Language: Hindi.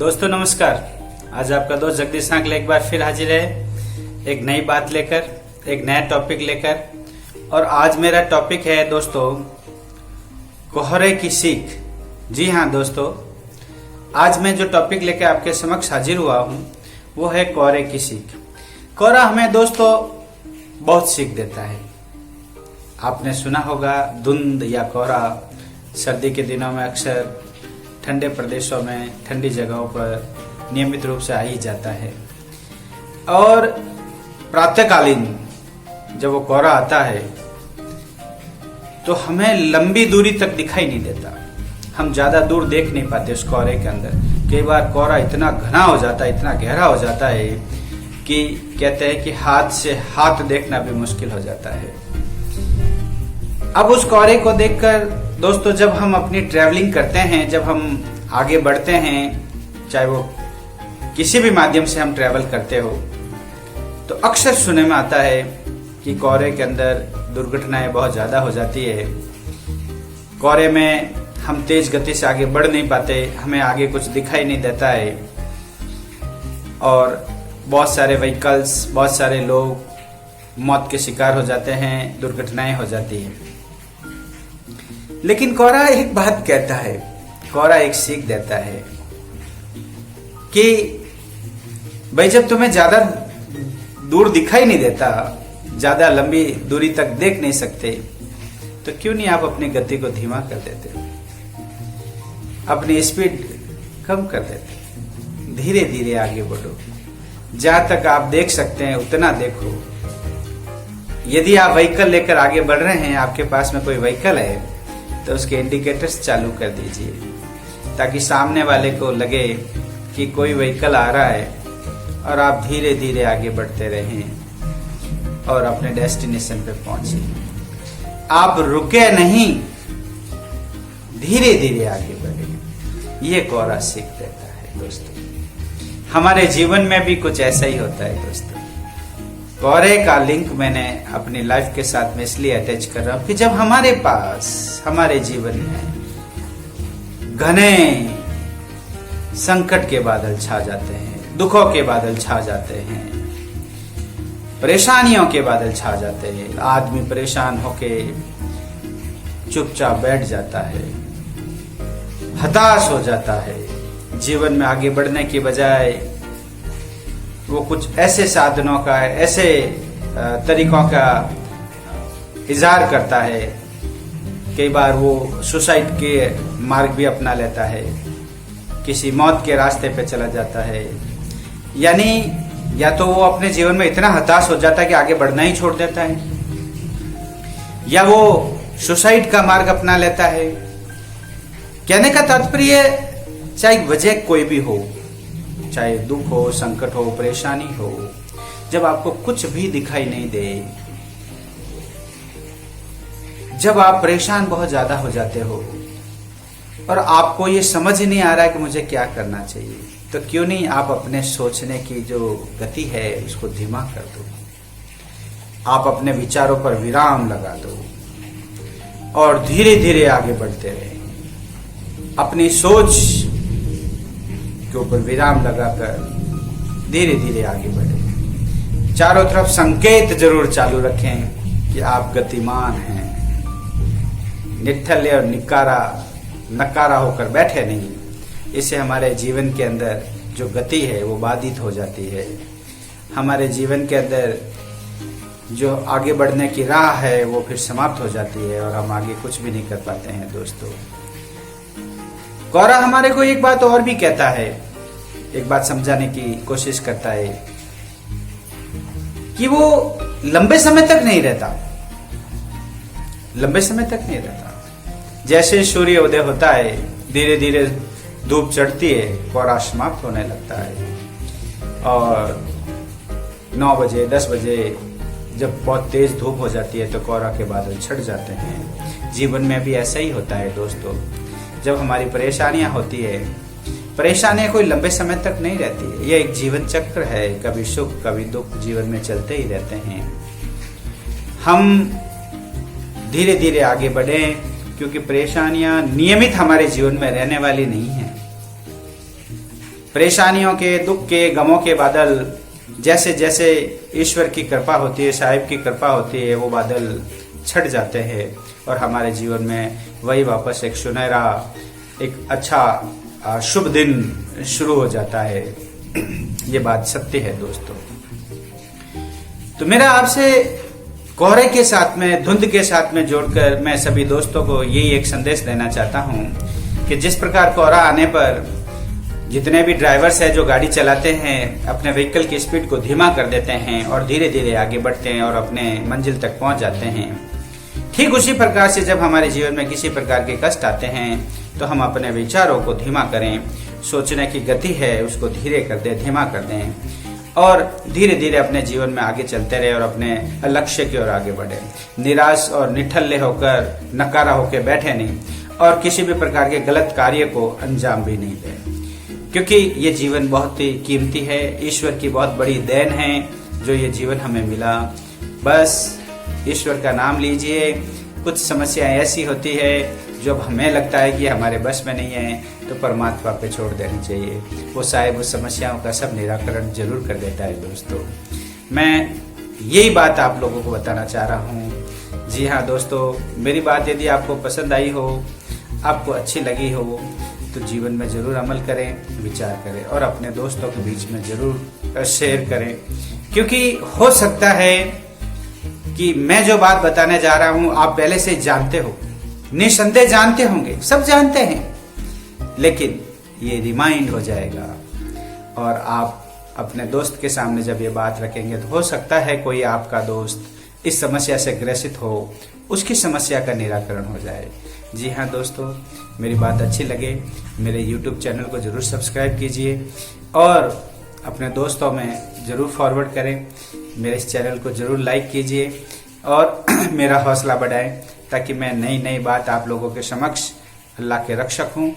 दोस्तों नमस्कार। आज आपका दोस्त जगदीश सांगले एक बार फिर हाजिर है एक नई बात लेकर, एक नया टॉपिक लेकर। और आज मेरा टॉपिक है दोस्तों कोहरे की सीख। जी हाँ दोस्तों, आज मैं जो टॉपिक लेकर आपके समक्ष हाजिर हुआ हूँ वो है कोहरे की सीख। कोहरा हमें दोस्तों बहुत सीख देता है। आपने सुना होगा धुंध या कोहरा सर्दी के दिनों में अक्सर ठंडे प्रदेशों में, ठंडी जगहों पर नियमित रूप से आ ही जाता है। और प्रातःकालीन जब वो कोहरा आता है तो हमें लंबी दूरी तक दिखाई नहीं देता। हम ज्यादा दूर देख नहीं पाते उस कोहरे के अंदर। कई बार कोहरा इतना घना हो जाता है, इतना गहरा हो जाता है कि कहते हैं कि हाथ से हाथ देखना भी मुश्किल हो जाता है। अब उस कोहरे को देखकर दोस्तों जब हम अपनी ट्रैवलिंग करते हैं, जब हम आगे बढ़ते हैं, चाहे वो किसी भी माध्यम से हम ट्रैवल करते हो, तो अक्सर सुनने में आता है कि कोहरे के अंदर दुर्घटनाएं बहुत ज्यादा हो जाती है। कोहरे में हम तेज गति से आगे बढ़ नहीं पाते, हमें आगे कुछ दिखाई नहीं देता है और बहुत सारे व्हीकल्स, बहुत सारे लोग मौत के शिकार हो जाते हैं, दुर्घटनाएं हो जाती है। लेकिन कोहरा एक बात कहता है, कोहरा एक सीख देता है कि भाई जब तुम्हें ज्यादा दूर दिखाई नहीं देता, ज्यादा लंबी दूरी तक देख नहीं सकते, तो क्यों नहीं आप अपनी गति को धीमा कर देते, अपनी स्पीड कम कर देते, धीरे धीरे आगे बढ़ो, जहां तक आप देख सकते हैं उतना देखो। यदि आप व्हीकल लेकर आगे बढ़ रहे हैं, आपके पास में कोई व्हीकल है, तो उसके इंडिकेटर्स चालू कर दीजिए ताकि सामने वाले को लगे कि कोई व्हीकल आ रहा है और आप धीरे धीरे आगे बढ़ते रहें और अपने डेस्टिनेशन पे पहुंचे। आप रुके नहीं, धीरे धीरे आगे बढ़े। ये कोहरा सीख देता है दोस्तों। हमारे जीवन में भी कुछ ऐसा ही होता है दोस्तों। कोहरे का लिंक मैंने अपनी लाइफ के साथ में इसलिए अटैच कर रहा हूं कि जब हमारे पास, हमारे जीवन में घने संकट के बादल छा जाते हैं, दुखों के बादल छा जाते हैं, परेशानियों के बादल छा जाते हैं, आदमी परेशान होके चुपचाप बैठ जाता है, हताश हो जाता है, जीवन में आगे बढ़ने की बजाय वो कुछ ऐसे साधनों का, ऐसे तरीकों का इजहार करता है। कई बार वो सुसाइड के मार्ग भी अपना लेता है, किसी मौत के रास्ते पे चला जाता है। यानी या तो वो अपने जीवन में इतना हताश हो जाता है कि आगे बढ़ना ही छोड़ देता है, या वो सुसाइड का मार्ग अपना लेता है। कहने का तात्पर्य चाहे वजह कोई भी हो, चाहे दुख हो, संकट हो, परेशानी हो, जब आपको कुछ भी दिखाई नहीं दे, जब आप परेशान बहुत ज्यादा हो जाते हो और आपको ये समझ नहीं आ रहा है कि मुझे क्या करना चाहिए, तो क्यों नहीं आप अपने सोचने की जो गति है उसको धीमा कर दो। आप अपने विचारों पर विराम लगा दो और धीरे धीरे आगे बढ़ते रहे। अपनी सोच के ऊपर विराम लगाकर धीरे धीरे आगे बढ़े। चारों तरफ संकेत जरूर चालू रखें कि आप गतिमान हैं, निठल्ले और नकारा होकर बैठे नहीं। इससे हमारे जीवन के अंदर जो गति है वो बाधित हो जाती है। हमारे जीवन के अंदर जो आगे बढ़ने की राह है वो फिर समाप्त हो जाती है और हम आगे कुछ भी नहीं कर पाते हैं दोस्तों। कोहरा हमारे को एक बात और भी कहता है, एक बात समझाने की कोशिश करता है कि वो लंबे समय तक नहीं रहता, लंबे समय तक नहीं रहता। जैसे सूर्य उदय होता है, धीरे धीरे धूप चढ़ती है, कोहरा समाप्त होने लगता है और 9 बजे 10 बजे जब बहुत तेज धूप हो जाती है तो कोहरा के बादल छट जाते हैं। जीवन में भी ऐसा ही होता है दोस्तों। जब हमारी परेशानियां होती है, परेशानियां कोई लंबे समय तक नहीं रहती है, यह एक जीवन चक्र है, कभी सुख कभी दुख जीवन में चलते ही रहते हैं। हम धीरे धीरे आगे बढ़े क्योंकि परेशानियां नियमित हमारे जीवन में रहने वाली नहीं है। परेशानियों के, दुख के, गमों के बादल जैसे जैसे ईश्वर की कृपा होती है, साहिब की कृपा होती है, वो बादल छट जाते हैं और हमारे जीवन में वही वापस एक सुनहरा, एक अच्छा शुभ दिन शुरू हो जाता है। ये बात सत्य है दोस्तों। तो मेरा आपसे कोहरे के साथ में, धुंध के साथ में जोड़कर मैं सभी दोस्तों को यही एक संदेश देना चाहता हूं कि जिस प्रकार कोहरा आने पर जितने भी ड्राइवर्स हैं जो गाड़ी चलाते हैं, अपने व्हीकल की स्पीड को धीमा कर देते हैं और धीरे धीरे आगे बढ़ते हैं और अपने मंजिल तक पहुंच जाते हैं, ठीक उसी प्रकार से जब हमारे जीवन में किसी प्रकार के कष्ट आते हैं तो हम अपने विचारों को धीमा करें, सोचने की गति है उसको धीरे कर दें, धीमा कर दें और धीरे धीरे अपने जीवन में आगे चलते रहे और अपने लक्ष्य की ओर आगे बढ़े। निराश और निठल्ले होकर, नकारा होकर बैठे नहीं और किसी भी प्रकार के गलत कार्य को अंजाम भी नहीं दें, क्योंकि ये जीवन बहुत ही कीमती है, ईश्वर की बहुत बड़ी देन है जो ये जीवन हमें मिला। बस ईश्वर का नाम लीजिए। कुछ समस्याएं ऐसी होती है जो हमें लगता है कि हमारे बस में नहीं है, तो परमात्मा पे छोड़ देनी चाहिए, वो शायद उस समस्याओं का सब निराकरण जरूर कर देता है दोस्तों। मैं यही बात आप लोगों को बताना चाह रहा हूँ। जी हाँ दोस्तों, मेरी बात यदि आपको पसंद आई हो, आपको अच्छी लगी हो, तो जीवन में जरूर अमल करें, विचार करें और अपने दोस्तों के बीच में जरूर शेयर करें, क्योंकि हो सकता है कि मैं जो बात बताने जा रहा हूं आप पहले से जानते हो, निसंदेह जानते होंगे, सब जानते हैं, लेकिन ये रिमाइंड हो जाएगा और आप अपने दोस्त के सामने जब ये बात रखेंगे तो हो सकता है कोई आपका दोस्त इस समस्या से ग्रसित हो, उसकी समस्या का निराकरण हो जाए। जी हाँ दोस्तों, मेरी बात अच्छी लगे मेरे YouTube चैनल को जरूर सब्सक्राइब कीजिए और अपने दोस्तों में जरूर फॉरवर्ड करें। मेरे इस चैनल को जरूर लाइक कीजिए और मेरा हौसला बढ़ाएं ताकि मैं नई नई बात आप लोगों के समक्ष अल्लाह के रख सकूं।